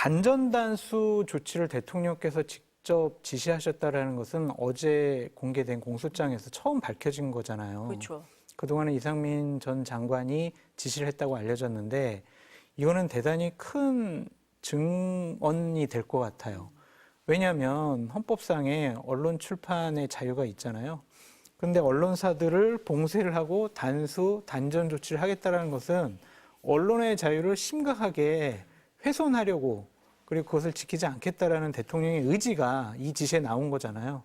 단전단수 조치를 대통령께서 직접 지시하셨다라는 것은 어제 공개된 공소장에서 처음 밝혀진 거잖아요. 그렇죠. 그동안은 이상민 전 장관이 지시를 했다고 알려졌는데 이거는 대단히 큰 증언이 될 것 같아요. 왜냐하면 헌법상에 언론 출판의 자유가 있잖아요. 그런데 언론사들을 봉쇄를 하고 단전 조치를 하겠다는 것은 언론의 자유를 심각하게 훼손하려고 그리고 그것을 지키지 않겠다라는 대통령의 의지가 이 지시에 나온 거잖아요.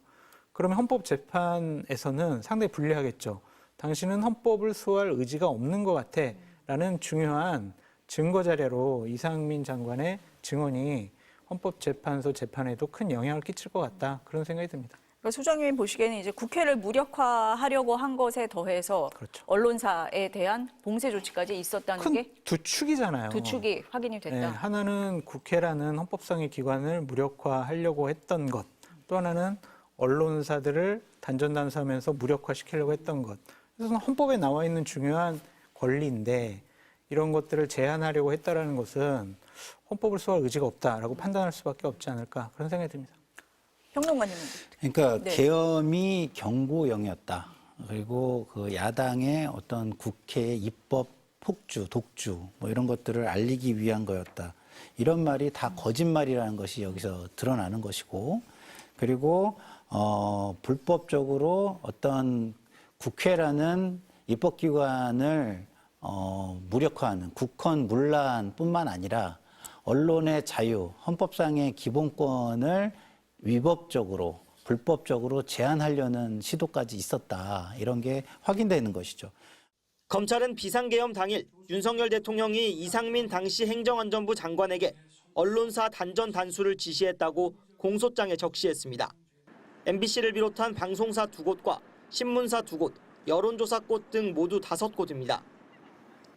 그러면 헌법재판에서는 상당히 불리하겠죠. 당신은 헌법을 수호할 의지가 없는 것 같아 라는 중요한 증거 자료로 이상민 장관의 증언이 헌법재판소 재판에도 큰 영향을 끼칠 것 같다. 그런 생각이 듭니다. 그러니까 소장님 보시기에는 이제 국회를 무력화하려고 한 것에 더해서 그렇죠. 언론사에 대한 봉쇄 조치까지 있었다는 게 큰 두 축이잖아요. 두 축이 확인이 됐다. 네, 하나는 국회라는 헌법상의 기관을 무력화하려고 했던 것, 또 하나는 언론사들을 단전단수하면서 무력화시키려고 했던 것. 그래서 헌법에 나와 있는 중요한 권리인데 이런 것들을 제한하려고 했다는 것은 헌법을 수호할 의지가 없다라고 판단할 수밖에 없지 않을까 그런 생각이 듭니다. 평론가님은? 그러니까 네. 계엄이 경고영이었다. 그리고 그 야당의 어떤 국회의 입법 폭주, 독주 뭐 이런 것들을 알리기 위한 거였다. 이런 말이 다 거짓말이라는 것이 여기서 드러나는 것이고, 그리고 불법적으로 어떤 국회라는 입법기관을 무력화하는 국헌 문란뿐만 아니라 언론의 자유, 헌법상의 기본권을 위법적으로, 불법적으로 제한하려는 시도까지 있었다. 이런 게 확인되는 것이죠. 검찰은 비상계엄 당일 윤석열 대통령이 이상민 당시 행정안전부 장관에게 언론사 단전 단수를 지시했다고 공소장에 적시했습니다. MBC를 비롯한 방송사 2곳과 신문사 2곳, 여론조사꽃 등 모두 5곳입니다.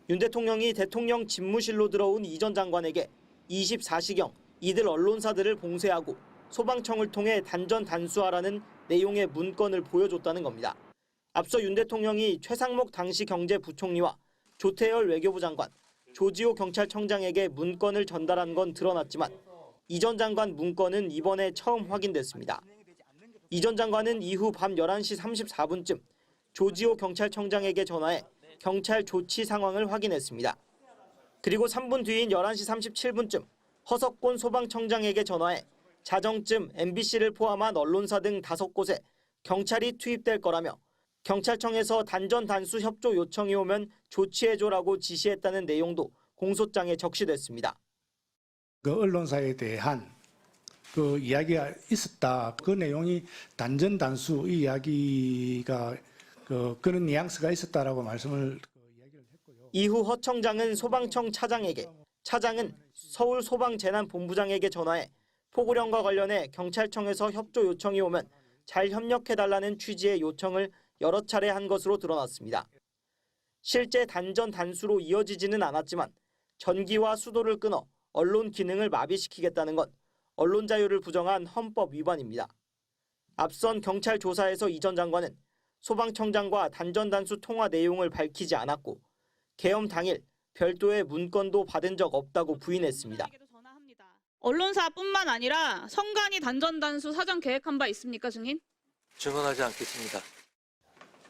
윤 대통령이 대통령 집무실로 들어온 이 전 장관에게 24시경 이들 언론사들을 봉쇄하고 소방청을 통해 단전 단수하라는 내용의 문건을 보여줬다는 겁니다. 앞서 윤 대통령이 최상목 당시 경제부총리와 조태열 외교부 장관, 조지호 경찰청장에게 문건을 전달한 건 드러났지만 이 전 장관 문건은 이번에 처음 확인됐습니다. 이 전 장관은 이후 밤 11시 34분쯤 조지호 경찰청장에게 전화해 경찰 조치 상황을 확인했습니다. 그리고 3분 뒤인 11시 37분쯤 허석곤 소방청장에게 전화해 자정쯤 MBC를 포함한 언론사 등 5곳에 경찰이 투입될 거라며 경찰청에서 단전 단수 협조 요청이 오면 조치해줘라고 지시했다는 내용도 공소장에 적시됐습니다. 그 언론사에 대한 그 이야기가 있었다. 그 내용이 단전 단수 이 이야기가 그런 뉘앙스가 있었다라고 말씀을 이야기를 했고요. 이후 허 청장은 소방청 차장에게, 차장은 서울소방재난본부장에게 전화해 포고령과 관련해 경찰청에서 협조 요청이 오면 잘 협력해달라는 취지의 요청을 여러 차례 한 것으로 드러났습니다. 실제 단전 단수로 이어지지는 않았지만 전기와 수도를 끊어 언론 기능을 마비시키겠다는 건 언론 자유를 부정한 헌법 위반입니다. 앞선 경찰 조사에서 이 전 장관은 소방청장과 단전 단수 통화 내용을 밝히지 않았고 계엄 당일 별도의 문건도 받은 적 없다고 부인했습니다. 언론사뿐만 아니라 선관위 단전 단수 사전 계획한 바 있습니까, 증인? 증언하지 않겠습니다.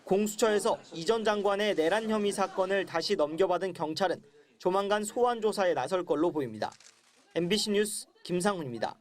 공수처에서 이 전 장관의 내란 혐의 사건을 다시 넘겨받은 경찰은 조만간 소환 조사에 나설 걸로 보입니다. MBC 뉴스 김상훈입니다.